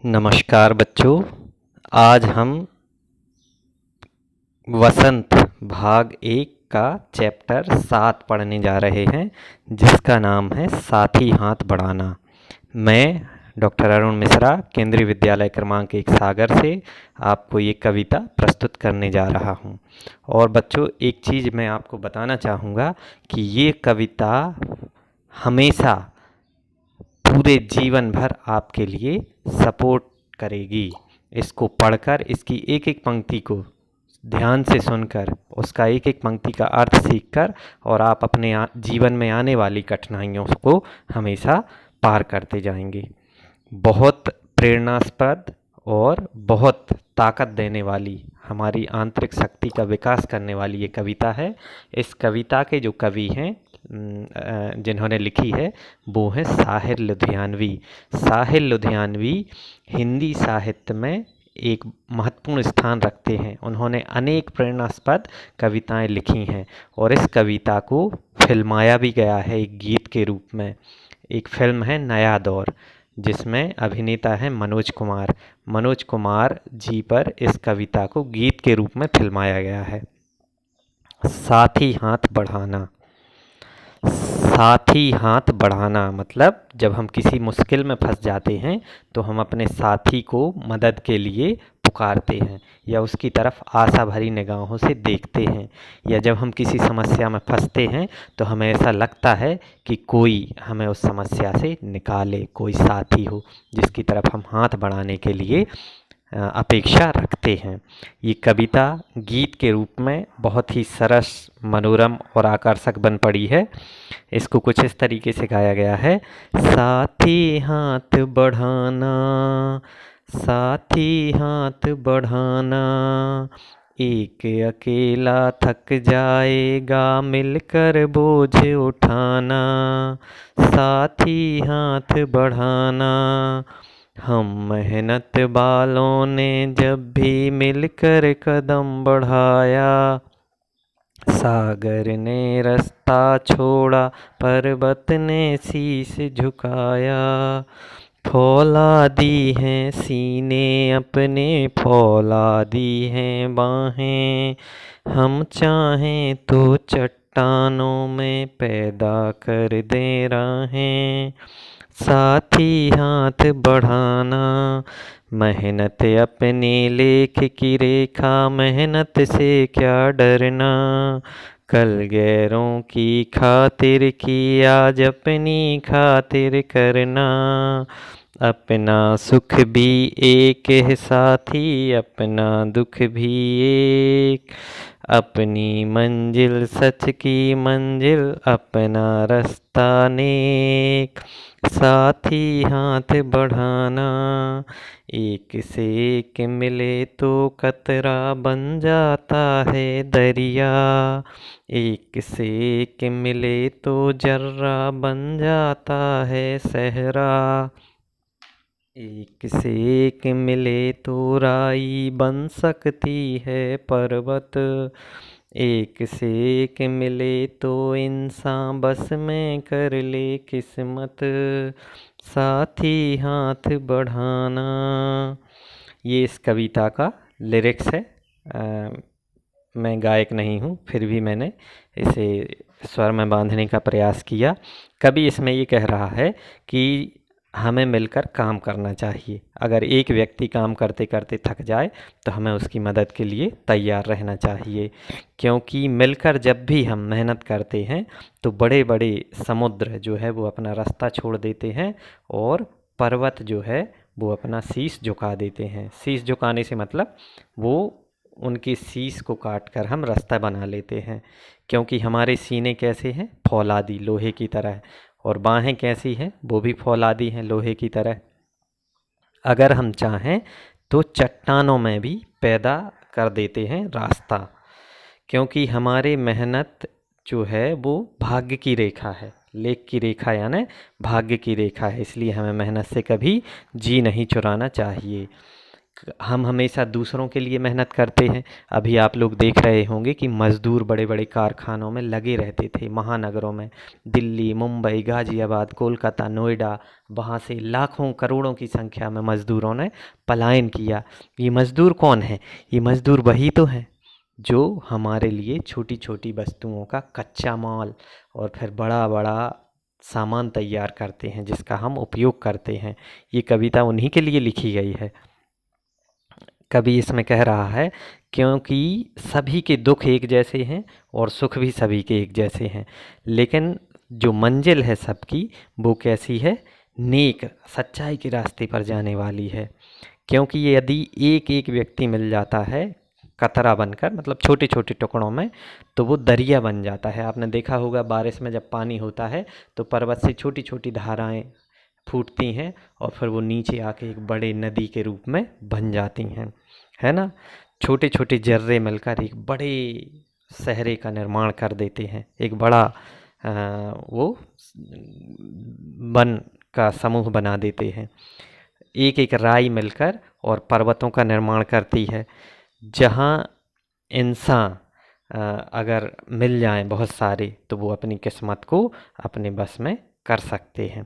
नमस्कार बच्चों। आज हम वसंत भाग 1 का चैप्टर 7 पढ़ने जा रहे हैं, जिसका नाम है साथी हाथ बढ़ाना। मैं डॉक्टर अरुण मिश्रा केंद्रीय विद्यालय क्रमांक 1 सागर से आपको ये कविता प्रस्तुत करने जा रहा हूँ। और बच्चों, एक चीज़ मैं आपको बताना चाहूँगा कि ये कविता हमेशा पूरे जीवन भर आपके लिए सपोर्ट करेगी। इसको पढ़कर इसकी एक एक पंक्ति को ध्यान से सुनकर उसका एक एक पंक्ति का अर्थ सीखकर और आप अपने जीवन में आने वाली कठिनाइयों को हमेशा पार करते जाएंगे। बहुत प्रेरणास्पद और बहुत ताकत देने वाली, हमारी आंतरिक शक्ति का विकास करने वाली ये कविता है। इस कविता के जो कवि हैं जिन्होंने लिखी है वो हैं साहिर लुधियानवी। साहिर लुधियानवी हिंदी साहित्य में एक महत्वपूर्ण स्थान रखते हैं। उन्होंने अनेक प्रेरणास्पद कविताएं लिखी हैं और इस कविता को फिल्माया भी गया है एक गीत के रूप में। एक फिल्म है नया दौर, जिसमें अभिनेता है मनोज कुमार। मनोज कुमार जी पर इस कविता को गीत के रूप में फिल्माया गया है। साथी हाथ बढ़ाना। साथी हाथ बढ़ाना मतलब जब हम किसी मुश्किल में फंस जाते हैं तो हम अपने साथी को मदद के लिए पुकारते हैं या उसकी तरफ आशा भरी निगाहों से देखते हैं। या जब हम किसी समस्या में फंसते हैं तो हमें ऐसा लगता है कि कोई हमें उस समस्या से निकाले, कोई साथी हो जिसकी तरफ हम हाथ बढ़ाने के लिए अपेक्षा रखते हैं। ये कविता गीत के रूप में बहुत ही सरस, मनोरम और आकर्षक बन पड़ी है। इसको कुछ इस तरीके से गाया गया है। साथी हाथ बढ़ाना, साथी हाथ बढ़ाना, एक अकेला थक जाएगा मिलकर बोझ उठाना। साथी हाथ बढ़ाना, हम मेहनत वालों ने जब भी मिलकर कदम बढ़ाया। सागर ने रास्ता छोड़ा, पर्वत ने शीश झुकाया। फौलादी हैं सीने अपने, फौलादी हैं बाहें, हम चाहें तो चट्टानों में पैदा कर दें राहें। साथी हाथ बढ़ाना, मेहनत अपने लेख की रेखा, मेहनत से क्या डरना। कल गैरों की खातिर की, आज अपनी खातिर करना। अपना सुख भी एक है साथी, अपना दुख भी एक। अपनी मंजिल सच की मंजिल, अपना रास्ता नेक। साथी हाथ बढ़ाना, एक से एक मिले तो कतरा बन जाता है दरिया। एक से एक मिले तो जर्रा बन जाता है सहरा। एक से एक मिले तो राई बन सकती है पर्वत। एक से एक मिले तो इंसान बस में कर ले किस्मत। साथी हाथ बढ़ाना। ये इस कविता का लिरिक्स है। मैं गायक नहीं हूँ, फिर भी मैंने इसे स्वर में बांधने का प्रयास किया। कवि इसमें ये कह रहा है कि हमें मिलकर काम करना चाहिए। अगर एक व्यक्ति काम करते करते थक जाए तो हमें उसकी मदद के लिए तैयार रहना चाहिए, क्योंकि मिलकर जब भी हम मेहनत करते हैं तो बड़े बड़े समुद्र जो है वो अपना रास्ता छोड़ देते हैं और पर्वत जो है वो अपना शीश झुका देते हैं। शीश झुकाने से मतलब वो उनकी शीश को काट कर हम रास्ता बना लेते हैं, क्योंकि हमारे सीने कैसे हैं, फौलादी लोहे की तरह, और बाहें कैसी हैं, वो भी फौलादी हैं लोहे की तरह। अगर हम चाहें तो चट्टानों में भी पैदा कर देते हैं रास्ता, क्योंकि हमारी मेहनत जो है वो भाग्य की रेखा है। लेख की रेखा यानी भाग्य की रेखा है, इसलिए हमें मेहनत से कभी जी नहीं चुराना चाहिए। हम हमेशा दूसरों के लिए मेहनत करते हैं। अभी आप लोग देख रहे होंगे कि मज़दूर बड़े बड़े कारखानों में लगे रहते थे, महानगरों में, दिल्ली, मुंबई, गाज़ियाबाद, कोलकाता, नोएडा। वहाँ से लाखों करोड़ों की संख्या में मज़दूरों ने पलायन किया। ये मज़दूर कौन है? ये मज़दूर वही तो हैं जो हमारे लिए छोटी छोटी वस्तुओं का कच्चा माल और फिर बड़ा बड़ा सामान तैयार करते हैं, जिसका हम उपयोग करते हैं। ये कविता उन्हीं के लिए लिखी गई है। कवि इसमें कह रहा है, क्योंकि सभी के दुख एक जैसे हैं और सुख भी सभी के एक जैसे हैं, लेकिन जो मंजिल है सबकी वो कैसी है? नेक, सच्चाई के रास्ते पर जाने वाली है। क्योंकि ये यदि एक एक व्यक्ति मिल जाता है कतरा बनकर, मतलब छोटे छोटे टुकड़ों में, तो वो दरिया बन जाता है। आपने देखा होगा बारिश में जब पानी होता है तो पर्वत से छोटी छोटी धाराएं फूटती हैं और फिर वो नीचे आके एक बड़े नदी के रूप में बन जाती हैं, है ना। छोटे छोटे जर्रे मिलकर एक बड़े सहरे का निर्माण कर देते हैं, एक बड़ा वो वन का समूह बना देते हैं। एक एक राई मिलकर और पर्वतों का निर्माण करती है। जहाँ इंसान अगर मिल जाएं बहुत सारे, तो वो अपनी किस्मत को अपने बस में कर सकते हैं।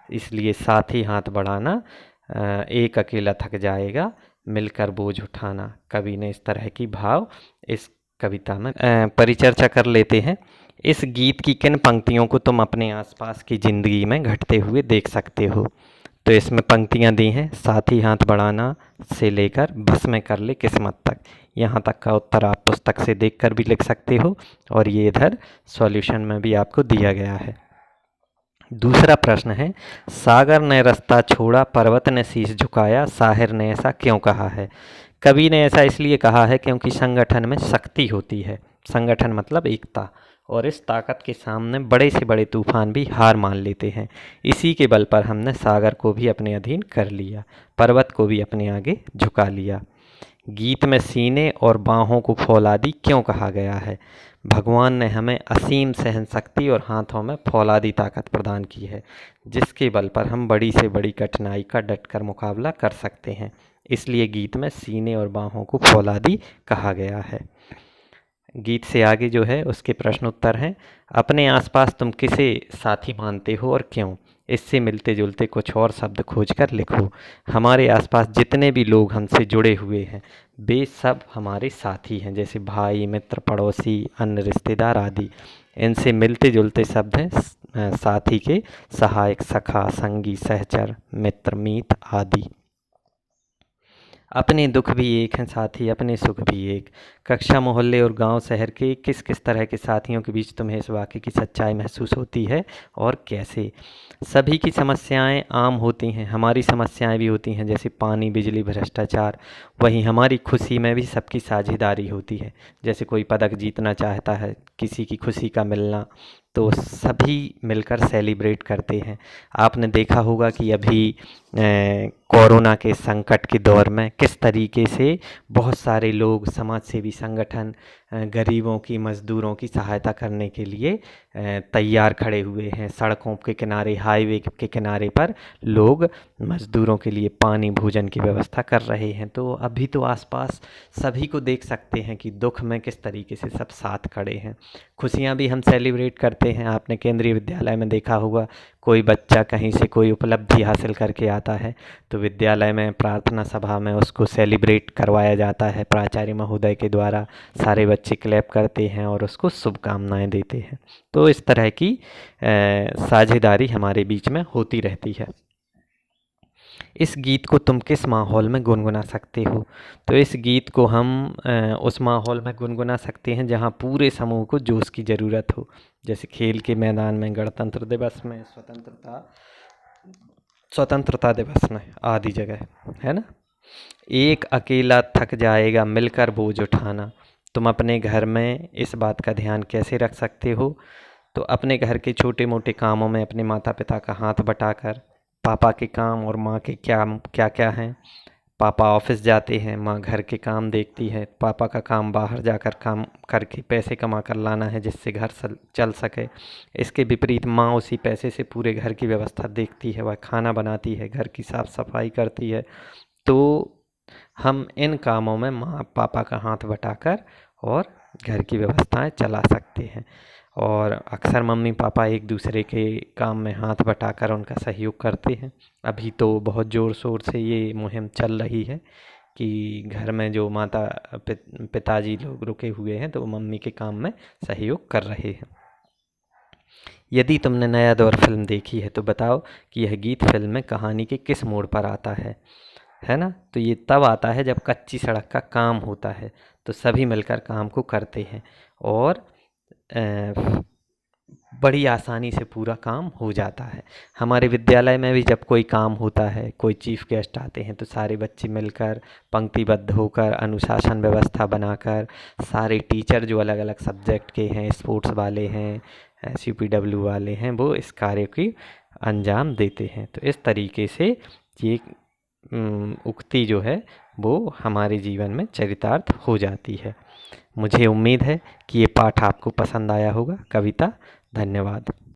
इसलिए साथ ही हाथ बढ़ाना, एक अकेला थक जाएगा, मिलकर बोझ उठाना। कवि ने इस तरह की भाव इस कविता में परिचर्चा कर लेते हैं। इस गीत की किन पंक्तियों को तुम अपने आसपास की ज़िंदगी में घटते हुए देख सकते हो? तो इसमें पंक्तियाँ दी हैं, साथ ही हाथ बढ़ाना से लेकर बस में कर ले किस्मत तक। यहाँ तक का उत्तर आप पुस्तक से देखकर भी लिख सकते हो और ये इधर सॉल्यूशन में भी आपको दिया गया है। दूसरा प्रश्न है, सागर ने रास्ता छोड़ा, पर्वत ने शीश झुकाया, साहिर ने ऐसा क्यों कहा है? कवि ने ऐसा इसलिए कहा है क्योंकि संगठन में शक्ति होती है। संगठन मतलब एकता, और इस ताकत के सामने बड़े से बड़े तूफान भी हार मान लेते हैं। इसी के बल पर हमने सागर को भी अपने अधीन कर लिया, पर्वत को भी अपने आगे झुका लिया। गीत में सीने और बाहों को फौलादी क्यों कहा गया है? भगवान ने हमें असीम सहन शक्ति और हाथों में फौलादी ताकत प्रदान की है, जिसके बल पर हम बड़ी से बड़ी कठिनाई का डटकर मुकाबला कर सकते हैं। इसलिए गीत में सीने और बाहों को फौलादी कहा गया है। गीत से आगे जो है उसके प्रश्न उत्तर हैं। अपने आसपास तुम किसे साथी मानते हो और क्यों? इससे मिलते जुलते कुछ और शब्द खोजकर लिखो। हमारे आसपास जितने भी लोग हमसे जुड़े हुए हैं वे सब हमारे साथी हैं, जैसे भाई, मित्र, पड़ोसी, अन्य रिश्तेदार आदि। इनसे मिलते जुलते शब्द हैं साथी के सहायक, सखा, संगी, सहचर, मित्र, मीत आदि। अपने दुख भी एक हैं साथी, अपने सुख भी एक। कक्षा, मोहल्ले और गांव शहर के किस किस तरह के साथियों के बीच तुम्हें इस वाक़े की सच्चाई महसूस होती है और कैसे? सभी की समस्याएं आम होती हैं, हमारी समस्याएं भी होती हैं, जैसे पानी, बिजली, भ्रष्टाचार। वहीं हमारी खुशी में भी सबकी साझेदारी होती है, जैसे कोई पदक जीतना चाहता है, किसी की खुशी का मिलना, तो सभी मिलकर सेलिब्रेट करते हैं। आपने देखा होगा कि अभी कोरोना के संकट के दौर में किस तरीके से बहुत सारे लोग, समाज सेवी संगठन, गरीबों की, मज़दूरों की सहायता करने के लिए तैयार खड़े हुए हैं। सड़कों के किनारे, हाईवे के किनारे पर लोग मज़दूरों के लिए पानी, भोजन की व्यवस्था कर रहे हैं। तो अभी तो आसपास सभी को देख सकते हैं कि दुख में किस तरीके से सब साथ खड़े हैं। खुशियाँ भी हम सेलिब्रेट करते हैं। आपने केंद्रीय विद्यालय में देखा होगा, कोई बच्चा कहीं से कोई उपलब्धि हासिल करके आता है तो विद्यालय में प्रार्थना सभा में उसको सेलिब्रेट करवाया जाता है प्राचार्य महोदय के द्वारा। सारे बच्चे क्लैप करते हैं और उसको शुभकामनाएं देते हैं। तो इस तरह की साझेदारी हमारे बीच में होती रहती है। इस गीत को तुम किस माहौल में गुनगुना सकते हो? तो इस गीत को हम उस माहौल में गुनगुना सकते हैं जहाँ पूरे समूह को जोश की ज़रूरत हो, जैसे खेल के मैदान में, गणतंत्र दिवस में, स्वतंत्रता दिवस में आदि जगह, है ना। एक अकेला थक जाएगा, मिलकर बोझ उठाना। तुम अपने घर में इस बात का ध्यान कैसे रख सकते हो? तो अपने घर के छोटे मोटे कामों में अपने माता पिता का हाथ बटाकर, पापा के काम और माँ के क्या क्या क्या हैं। पापा ऑफिस जाते हैं, माँ घर के काम देखती है। पापा का काम बाहर जाकर काम करके पैसे कमा कर लाना है जिससे घर चल सके। इसके विपरीत माँ उसी पैसे से पूरे घर की व्यवस्था देखती है, वह खाना बनाती है, घर की साफ़ सफाई करती है। तो हम इन कामों में माँ पापा का हाथ बटाकर और घर की व्यवस्थाएं चला सकते हैं। और अक्सर मम्मी पापा एक दूसरे के काम में हाथ बटाकर उनका सहयोग करते हैं। अभी तो बहुत ज़ोर शोर से ये मुहिम चल रही है कि घर में जो पिताजी लोग रुके हुए हैं तो वो मम्मी के काम में सहयोग कर रहे हैं। यदि तुमने नया दौर फिल्म देखी है तो बताओ कि यह गीत फिल्म में कहानी के किस मोड़ पर आता है ना? तो ये तब आता है जब कच्ची सड़क का काम होता है तो सभी मिलकर काम को करते हैं और बड़ी आसानी से पूरा काम हो जाता है। हमारे विद्यालय में भी जब कोई काम होता है, कोई चीफ गेस्ट आते हैं तो सारे बच्चे मिलकर पंक्तिबद्ध होकर अनुशासन व्यवस्था बनाकर, सारे टीचर जो अलग अलग सब्जेक्ट के हैं, स्पोर्ट्स वाले हैं, CPW वाले हैं, वो इस कार्य की अंजाम देते हैं। तो इस तरीके से ये उक्ति जो है वो हमारे जीवन में चरितार्थ हो जाती है। मुझे उम्मीद है कि ये पाठ आपको पसंद आया होगा। कविता। धन्यवाद।